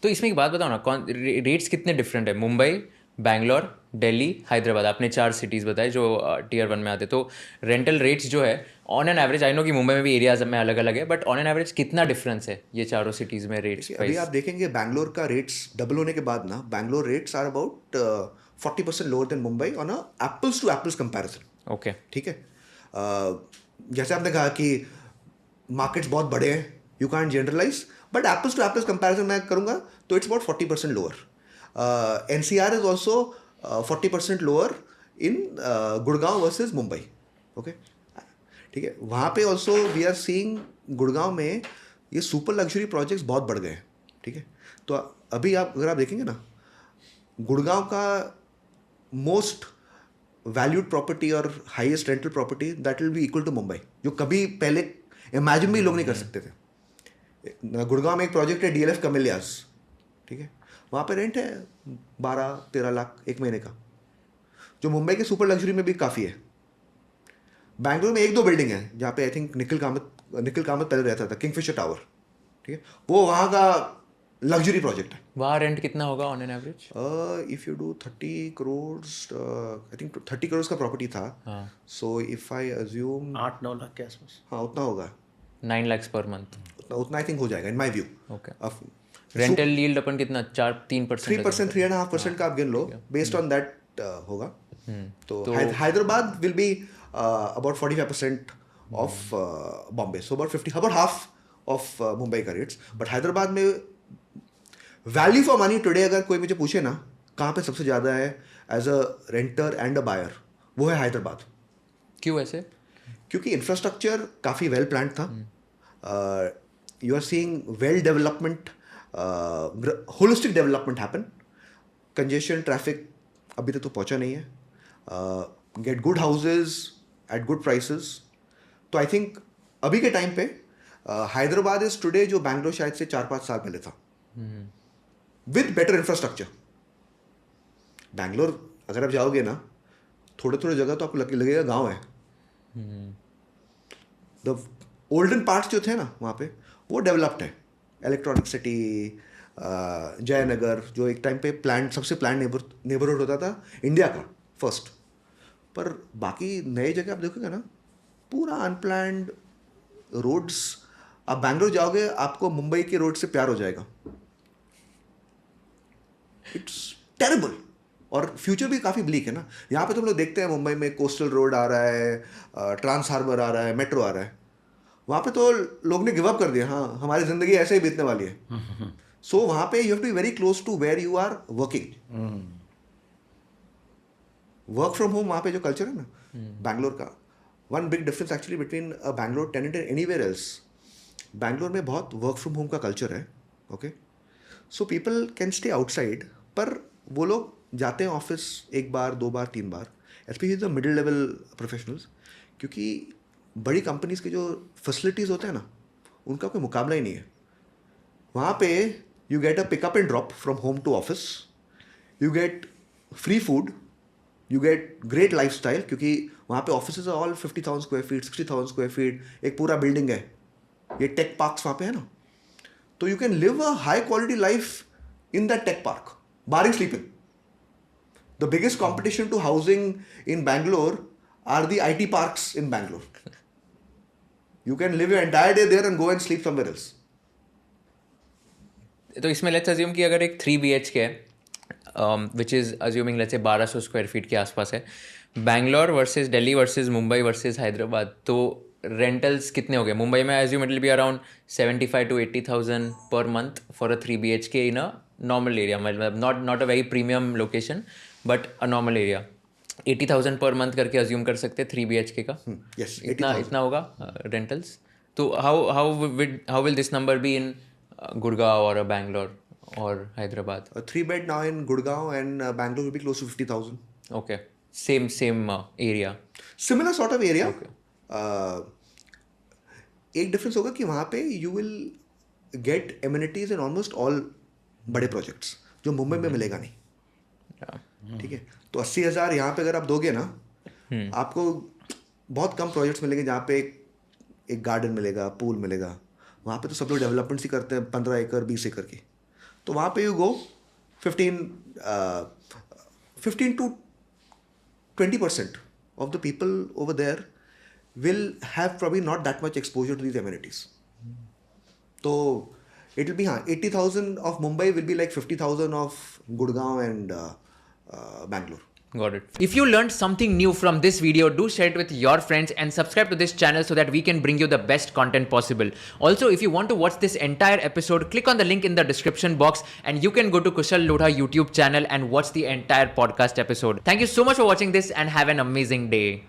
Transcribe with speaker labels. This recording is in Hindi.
Speaker 1: तो इसमें एक बात बताओ ना, कौन रेट्स कितने डिफरेंट है? मुंबई, बैंगलोर, दिल्ली, हैदराबाद, आपने 4 सिटीज़ बताए जो टीयर 1 में आते, तो रेंटल रेट्स जो है on an average, I know कि मुंबई में भी एरियाज में अलग अलग है, बट ऑन एन एवरेज कितना डिफरेंस है ये चारों सिटीज़ में रेट्स
Speaker 2: देखिए, अभी
Speaker 1: प्राइस?
Speaker 2: आप देखेंगे बैंगलोर का रेट्स डबल होने के बाद ना, Bangalore rates are about 40% lower than Mumbai on a apples to apples comparison.
Speaker 1: Okay.
Speaker 2: ठीक है। जैसे आपने कहा कि मार्केट्स बहुत बड़े हैं, you can generalize, but apples to apples comparison मैं करूंगा तो it's about 40% lower. NCR is also 40% lower in Gurgaon versus Mumbai. Okay, ठीक है। वहाँ पे also we are seeing Gurgaon में ये सुपर लग्जरी प्रोजेक्ट्स बहुत बढ़ गए हैं। ठीक है। तो अभी आप अगर आप देखेंगे ना, गुड़गांव का मोस्ट वैल्यूड प्रॉपर्टी और highest rental property that will be equal to Mumbai, जो कभी पहले इमेजिन भी लोग नहीं कर सकते थे। गुड़गांव में एक प्रोजेक्ट है डीएलएफ कमेलियास। ठीक है। वहाँ पे रेंट है 12-13 लाख एक महीने का, जो मुंबई के सुपर लग्जरी में भी काफ़ी है। बैंगलोर में एक दो बिल्डिंग है जहाँ पे आई थिंक निखिल कामत पहले रहता था, किंगफिशर टावर। ठीक है, वो वहाँ का लग्जरी प्रोजेक्ट है।
Speaker 1: वहाँ रेंट कितना होगा on an average?
Speaker 2: If you do 30 crore, I think 30 crore का प्रॉपर्टी था।
Speaker 1: हाँ,
Speaker 2: so if I assume
Speaker 3: 8-9 lakh के आसपास।
Speaker 2: हाँ उतना होगा,
Speaker 1: 9 lakhs पर मंथ।
Speaker 2: उतना उतना आई थिंक हो जाएगा इन माई व्यू।
Speaker 1: ओके।
Speaker 2: अब
Speaker 1: रेंटल यील्ड अपन कितना, 3%
Speaker 2: 3%, 3.5% का आप गिन लो, बेस्ड ऑन दैट होगा। तो Hyderabad will be about 45% of Bombay, so about 50, about half of Mumbai का रेट्स। बट हैदराबाद में वैल्यू फॉर मनी टुडे अगर कोई मुझे पूछे ना कहाँ पे सबसे ज़्यादा है as a renter and a buyer, वो है हैदराबाद।
Speaker 1: क्यों ऐसे?
Speaker 2: क्योंकि इंफ्रास्ट्रक्चर काफ़ी वेल प्लान था। You are seeing well development, holistic development happen. Congestion traffic अभी तक तो पहुंचा नहीं है। Get good houses at good prices. तो आई थिंक अभी के टाइम पे हैदराबाद इज टुडे जो बैंगलोर शायद से 4-5 साल पहले था, विद बेटर इंफ्रास्ट्रक्चर। बैंगलोर अगर आप जाओगे ना, थोड़े थोड़े जगह तो आपको लगेगा गांव है। द ओल्डन पार्ट्स जो थे ना वहाँ पे, वो डेवलप्ड है। इलेक्ट्रॉनिक सिटी, जयनगर, जो एक टाइम पे प्लान सबसे प्लान नेबरहुड होता था इंडिया का फर्स्ट। पर बाकी नए जगह आप देखोगे ना, पूरा अनप्लान्ड रोड्स। आप बैंगलोर जाओगे, आपको मुंबई के रोड से प्यार हो जाएगा। It's terrible. और फ्यूचर भी काफ़ी ब्लीक है ना। यहाँ पे तो हम लोग देखते हैं मुंबई में कोस्टल रोड आ रहा है, ट्रांस हार्बर आ रहा है, मेट्रो आ रहा है। वहाँ पे तो लोग ने गिव अप कर दिया, हाँ हमारी ज़िंदगी ऐसे ही बीतने वाली है। सो वहाँ पे you have to be very close to where you are working. Work from home वहाँ पे जो कल्चर है ना बैंगलोर का, one big difference actually between Bangalore tenant and anywhere else. Bangalore में बहुत वर्क फ्रॉम होम का कल्चर है। Okay, so people can stay outside, पर वो लोग जाते हैं ऑफिस 1 बार 2 बार 3 बार, especially the middle level professionals. क्योंकि बड़ी कंपनीज के जो फैसिलिटीज़ होते हैं ना, उनका कोई मुकाबला ही नहीं है। वहाँ पे you get a pickup and drop from home to office, you get free food, you get great lifestyle. क्योंकि वहाँ पे office all 50,000 square feet, 60,000 square feet, एक पूरा बिल्डिंग है। ये टेक पार्क्स वहाँ पे है ना, तो you can live a high quality life in that tech park, barring sleeping. The biggest competition to housing in Bangalore are the IT parks in Bangalore. You can live your entire day there and go and sleep somewhere else.
Speaker 1: तो इसमें लेट्स अज्यूम कि अगर एक 3 BHK है, which is assuming let's say 1200 square feet के आसपास है, Bangalore versus Delhi versus Mumbai versus Hyderabad, तो रेंटल्स कितने हो गए? मुंबई में I assume it will be around 75 to 80,000 per month for a 3 BHK in a normal area, मतलब not a very premium location but a normal area. 80,000 per month करके अज्यूम कर सकते हैं 3 BHK का।
Speaker 2: Yes,
Speaker 1: इतना
Speaker 2: 80,000.
Speaker 1: इतना होगा रेंटल्स। तो how will this number be in Gurgaon और बैंगलोर और Hyderabad?
Speaker 2: A 3 bed now in Gurgaon and Bangalore will be close to 50,000.
Speaker 1: Okay, same area.
Speaker 2: Similar sort of area.
Speaker 1: Okay.
Speaker 2: एक डिफरेंस होगा कि वहाँ पे you will get amenities in almost all बड़े प्रोजेक्ट्स, जो मुंबई में मिलेगा नहीं। ठीक है, तो 80,000 यहाँ पे अगर आप दोगे ना, आपको बहुत कम प्रोजेक्ट्स मिलेंगे जहाँ पे एक गार्डन मिलेगा, पूल मिलेगा। वहाँ पे तो सब लोग डेवलपमेंट्स ही करते हैं 15 एकड़ 20 एकड़ की। तो वहाँ पे you go 15 to 20% of the people over there will have probably not that much exposure to these amenities. So it will be 80,000 of Mumbai will be like 50,000 of Gurgaon and Bangalore.
Speaker 1: Got it. If you learned something new from this video, do share it with your friends and subscribe to this channel so that we can bring you the best content possible. Also, if you want to watch this entire episode, click on the link in the description box and you can go to Kushal Lodha YouTube channel and watch the entire podcast episode. Thank you so much for watching this and have an amazing day.